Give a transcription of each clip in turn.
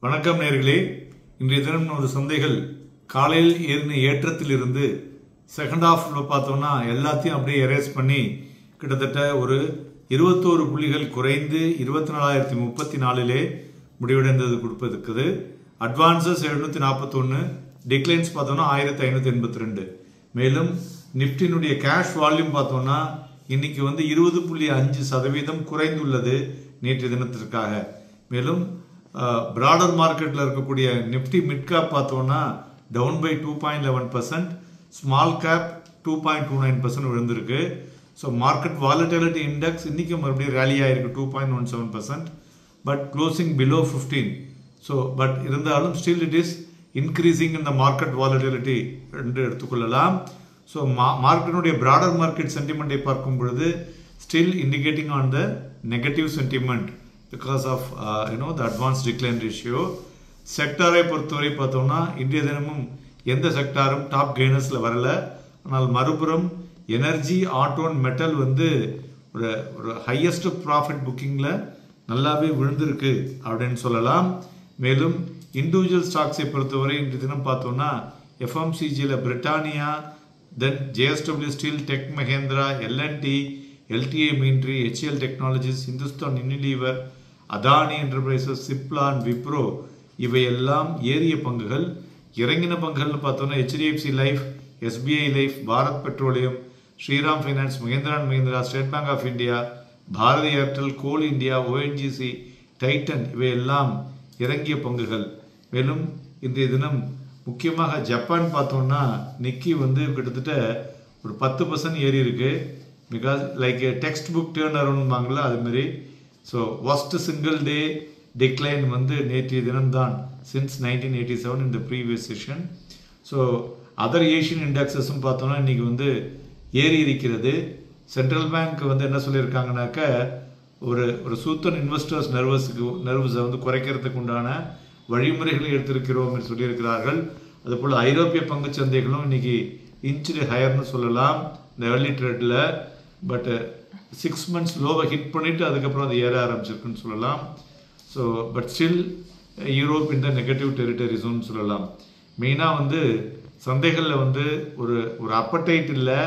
வணக்கம் நேயர்களே. இன்றைய தினம் நமது சந்தைகள் காலையில் ஏறின ஏற்றத்திலிருந்து செகண்ட் ஹாஃப்ல பார்த்தோம்னா எல்லாத்தையும் அப்படியே எரேஸ் பண்ணி கிட்டத்தட்ட ஒரு 21 புள்ளிகள் குறைந்து 24,034 முடிவடைந்தது கொடுப்பதற்குது. அட்வான்சஸ் 741, டிக்ளைன்ஸ் பார்த்தோம்னா 1582. மேலும் நிப்டினுடைய கேஷ் வால்யூம் பார்த்தோம்னா இன்னைக்கு 20.5% குறைந்துள்ளது நேற்றைய தினத்திற்காக. மேலும் பிராடர் மார்க்கெட்டில் இருக்கக்கூடிய நிப்டி மிட் கேப் பார்த்தோம்னா டவுன் பை 2.11%, ஸ்மால் கேப் 2.29% விழுந்திருக்கு. ஸோ மார்க்கெட் வாலட்டிலிட்டி இண்டெக்ஸ் இன்னைக்கு மறுபடியும் ரேலி ஆயிருக்கு 2.17%, but closing below 15. So but இருந்தாலும் ஸ்டில் இட் இஸ் இன்க்ரீசிங் இந்த மார்க்கெட் வாலட்டிலிட்டி என்று எடுத்துக்கொள்ளலாம். ஸோ மார்க்கெட்டினுடைய பிராடர் மார்க்கெட் சென்டிமெண்ட்டை பார்க்கும் பொழுது still indicating on the negative sentiment because of the advanced decline ratio. செக்டாரை பொறுத்தவரை பார்த்தோம்னா இன்றைய தினமும் எந்த செக்டாரும் டாப் கெய்னர்ஸ்ல வரல. ஆனால் மறுபுறம் எனர்ஜி, ஆட்டோ அண்ட் மெட்டல் ஒரு ஹையஸ்ட் ப்ராஃபிட் புக்கிங்ல நல்லாவே விழுந்திருக்கு அப்படின்னு சொல்லலாம். மேலும் இண்டிவிஜுவல் ஸ்டாக்ஸை பொறுத்தவரை இன்றைய தினம் பார்த்தோம்னா எஃப்எம்சிஜியில் Britannia, then JSW Steel, Tech Mahindra, L and T, LTI Mindtree, HCL Technologies, Hindustan Unilever, Adani Enterprises, சிப்லான், விப்ரோ இவையெல்லாம் ஏறிய பங்குகள். இறங்கின பங்குகள்னு பார்த்தோம்னா HDFC life, SBI life, Bharat Petroleum, Shriram Finance, Mahindra and Mahindra, State Bank of India, Bharti Airtel, Coal India, ONGC, Titan இவையெல்லாம் இறங்கிய பங்குகள். மேலும் இன்றைய தினம் முக்கியமாக ஜப்பான் பார்த்தோம்னா நிக்கி கிட்டத்தட்ட ஒரு 10% ஏறி இருக்கு. Because like text book turn around வாங்கல அது மாதிரி. So worst single day decline நேற்றைய தினம்தான் சின்ஸ் 1987 இந்த previous session. So other Asian இண்டெக்ஸஸும் பார்த்தோம்னா இன்னைக்கு ஏறி இருக்கிறது. சென்ட்ரல் பேங்க் என்ன சொல்லியிருக்காங்கனாக்க ஒரு சூத்தன் இன்வெஸ்டர்ஸ் நர்வஸை குறைக்கிறதுக்கு உண்டான வழிமுறைகளை எடுத்திருக்கிறோம் என்று சொல்லியிருக்கிறார்கள். அதுபோல் ஐரோப்பிய பங்கு சந்தைகளும் இன்னைக்கு இன்ச்சு ஹையர்னு சொல்லலாம் இந்த ஏர்லி ட்ரேடில். பட் 6 months லோவை ஹிட் பண்ணிட்டு அதுக்கப்புறம் அது ஏற ஆரம்பிச்சிருக்குன்னு சொல்லலாம். ஸோ பட் ஸ்டில் யூரோப் இந்த நெகட்டிவ் டெரிட்டரிஸும் சொல்லலாம். மெயினாக சந்தைகளில் ஒரு அப்படைட் இல்லை,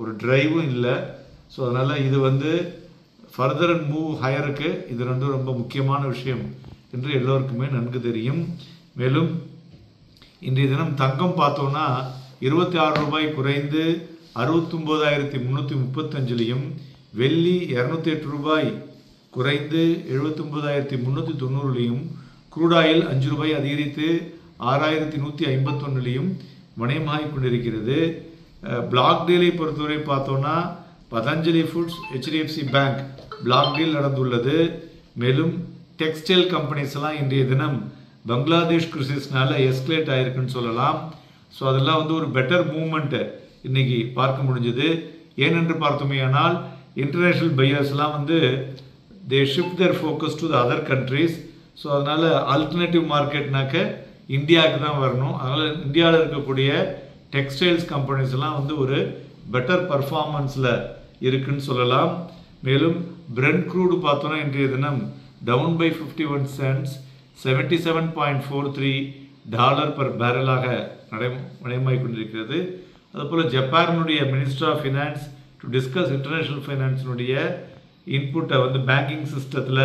ஒரு டிரைவும் இல்லை. ஸோ அதனால் இது ஃபர்தர் அண்ட் மூவ் ஹையருக்கு இது ரெண்டும் ரொம்ப முக்கியமான விஷயம் என்று எல்லோருக்குமே நன்கு தெரியும். மேலும் இன்றைய தினம் தங்கம் பார்த்தோம்னா 26 ரூபாய் குறைந்து 69,335, வெள்ளி 208 ரூபாய் குறைந்து 79,390, க்ரூட் ஆயில் 5 ரூபாய் அதிகரித்து 6,151 வணிகமாகிக் கொண்டிருக்கிறது. பிளாக் டீலை பொறுத்தவரை பார்த்தோம்னா Patanjali foods, HDFC bank black deal நடந்துள்ளது. மேலும் டெக்ஸ்டைல் கம்பெனிஸ் எல்லாம் இன்றைய தினம் பங்களாதேஷ் கிரிசிஸ்னால எஸ்கலேட் ஆயிருக்குன்னு சொல்லலாம். ஸோ அதெல்லாம் ஒரு பெட்டர் மூவ்மெண்ட் இன்னைக்கு பார்க்க முடிஞ்சது. ஏனென்று பார்த்தோமேயானால் இன்டர்நேஷ்னல் பையர்ஸ்லாம் they shift their focus to the other countries. So அதனால் ஆல்டர்னேட்டிவ் மார்க்கெட்னாக்க இந்தியாவுக்கு தான் வரணும். அதனால் இந்தியாவில் இருக்கக்கூடிய டெக்ஸ்டைல்ஸ் கம்பெனிஸ் எல்லாம் ஒரு பெட்டர் பர்ஃபார்மன்ஸில் இருக்குன்னு சொல்லலாம். மேலும் பிரெண்ட் க்ரூடு பார்த்தோன்னா இன்றைய தினம் டவுன் பை 51 cents, $77.43 per பேரலாக நடைமுறையாகிக் கொண்டிருக்கிறது. அதுபோல் ஜப்பானுடைய minister of finance to discuss international ஃபைனான்ஸினுடைய இன்புட்டை பேங்கிங் சிஸ்டத்தில்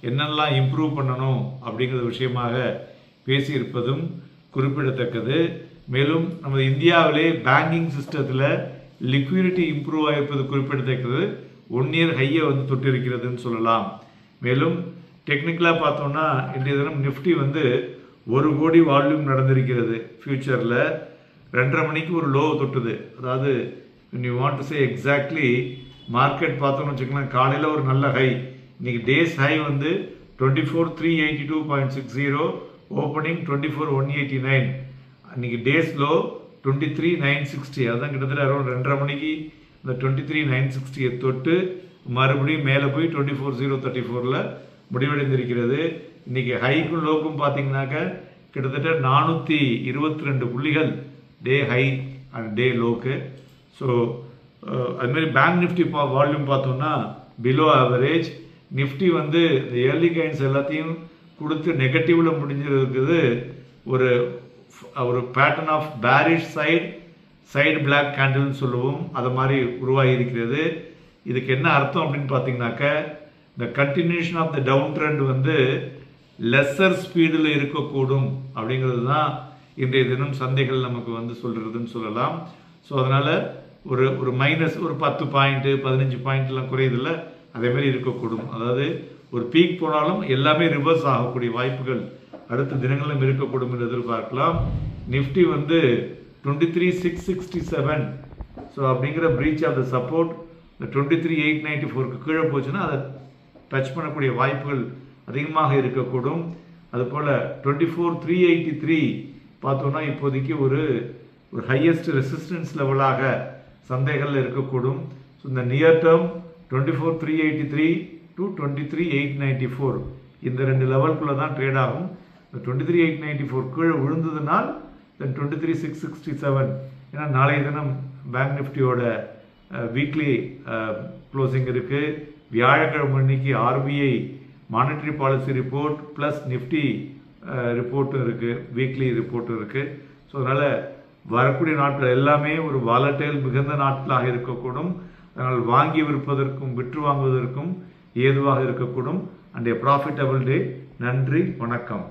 என்னெல்லாம் இம்ப்ரூவ் பண்ணணும் அப்படிங்கிற விஷயமாக பேசியிருப்பதும் குறிப்பிடத்தக்கது. மேலும் நமது இந்தியாவிலே பேங்கிங் சிஸ்டத்தில் லிக்விடிட்டி இம்ப்ரூவ் ஆகிருப்பது குறிப்பிடத்தக்கது. 1 year ஹையை தொட்டிருக்கிறதுன்னு சொல்லலாம். மேலும் டெக்னிக்கலாக பார்த்தோம்னா இன்றைய தினம் நிஃப்டி 1 கோடி வால்யூம் நடந்திருக்கிறது. ஃபியூச்சரில் 2:30 மணிக்கு ஒரு லோ தொட்டுது. அதாவது you want to say exactly market பார்த்தோம்னு வச்சுக்கலாம், காலையில் ஒரு நல்ல ஹை, இன்னைக்கு டேஸ் ஹை 24,382.60, ஓப்பனிங் 24,189, இன்னைக்கு டேஸ் லோ 23,960. அதுதான் கிட்டத்தட்ட அரௌண்ட் 2:30 மணிக்கு இந்த 23,960 தொட்டு மறுபடியும் மேலே போய் 24,034 முடிவடைந்திருக்கிறது. இன்னைக்கு ஹைக்கும் லோக்கும் பார்த்தீங்கன்னாக்க கிட்டத்தட்ட 422 புள்ளிகள் டே ஹை அண்ட் டே லோக்கு. ஸோ அதுமாரி பேங்க் நிஃப்டி வால்யூம் பார்த்தோம்னா below average. Nifty early gains எல்லாத்தையும் கொடுத்து நெகட்டிவ்ல முடிஞ்சிருக்குது. ஒரு ஒரு pattern of bearish side black கேண்டில்னு சொல்லுவோம், அது மாதிரி உருவாகி இருக்கிறது. இதுக்கு என்ன அர்த்தம் அப்படின்னு பார்த்தீங்கன்னாக்க, இந்த continuation of the down trend வந்து லெஸ்ஸர் ஸ்பீடில் இருக்கக்கூடும் அப்படிங்கிறது தான் இன்றைய தினம் சந்தைகள் நமக்கு வந்து சொல்றதுன்னு சொல்லலாம். ஸோ அதனால ஒரு மைனஸ் ஒரு 10 பாயிண்ட் 15 பாயிண்ட்லாம் குறையுதில்ல, அதே மாதிரி இருக்கக்கூடும். அதாவது ஒரு பீக் போனாலும் எல்லாமே ரிவர்ஸ் ஆகக்கூடிய வாய்ப்புகள் அடுத்த தினங்களும் இருக்கக்கூடும் என்று எதிர்பார்க்கலாம். நிஃப்டி வந்து 23,667 ஸோ அப்படிங்கிற பிரீச் ஆஃப் த சப்போர்ட் 23,894க்கு கீழே போச்சுன்னா அதை டச் பண்ணக்கூடிய வாய்ப்புகள் அதிகமாக இருக்கக்கூடும். அதுபோல் 24,383 பார்த்தோன்னா இப்போதைக்கு ஒரு ஹையஸ்ட் ரெசிஸ்டன்ஸ் லெவலாக சந்தைகள் இருக்கக்கூடும். ஸோ இந்த நியர் டேர்ம் 24,383 to 23,894 இந்த 2 லெவலுக்குள்ள தான் ட்ரேட் ஆகும். 23,894 கீழே விழுந்ததுனால் தென் 23,667, ஏன்னா நாளைய தினம் பேங்க் நிஃப்டியோட வீக்லி க்ளோசிங் இருக்குது. வியாழக்கிழமை அன்னைக்கு RBI monetary policy report plus Nifty ரிப்போர்ட்டும் இருக்குது, வீக்லி ரிப்போர்ட்டும் இருக்குது. ஸோ அதனால் வரக்கூடிய நாட்கள் எல்லாமே ஒரு வாலட்டைல் மிகுந்த நாட்களாக இருக்கக்கூடும். அதனால் வாங்கி விற்பதற்கும் விற்று வாங்குவதற்கும் ஏதுவாக இருக்கக்கூடும். அண்ட் ஏ ப்ராஃபிட்டபிள் டே. நன்றி, வணக்கம்.